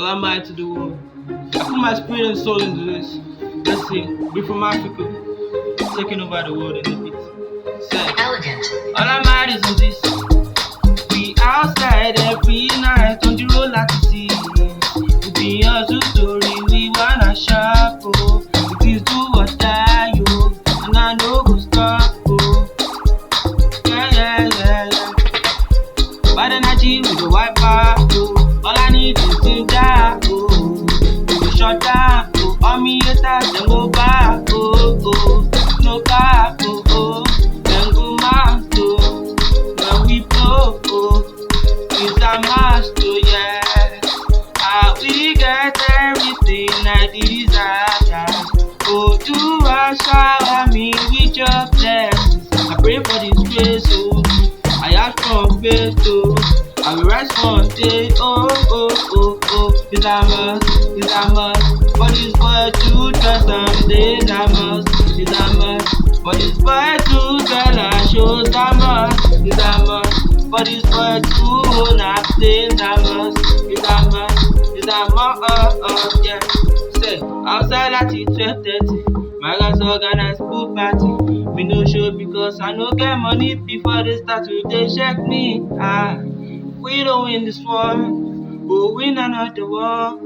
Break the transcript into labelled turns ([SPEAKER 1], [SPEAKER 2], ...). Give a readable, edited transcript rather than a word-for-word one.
[SPEAKER 1] Olla Myte to the world. I put my spirit and soul into this. Let's see, we from Africa, taking over the world in a bit. Say,
[SPEAKER 2] Elegant.
[SPEAKER 1] Olla Myte is on this. We outside every night on the road like to see. We be hustle story, we wanna shop, oh. It is do or die, yo, and I know go stop, oh. Yeah. Bad energy with the white bar, oh. All I need is ginger, oh. We shut down, oh. All me haters, them go back, oh. No back, oh. Them go mad, oh. When we blow, oh. It's a must, oh, yeah. We get everything I desire. Oh, do I shower me with your blessings? I pray for this grace, oh. I ask from faith, oh. I will rise one day, oh. It's a must, but it's boy to trust someday, it's a must, but it's boy to tell her shows, it's a must, but it's boy to own up, it's a must, yeah. Say, outside at it 12:30, my guys organize pool party. Me no show because I no get money before they start to they check me. We don't win this one, but win another one.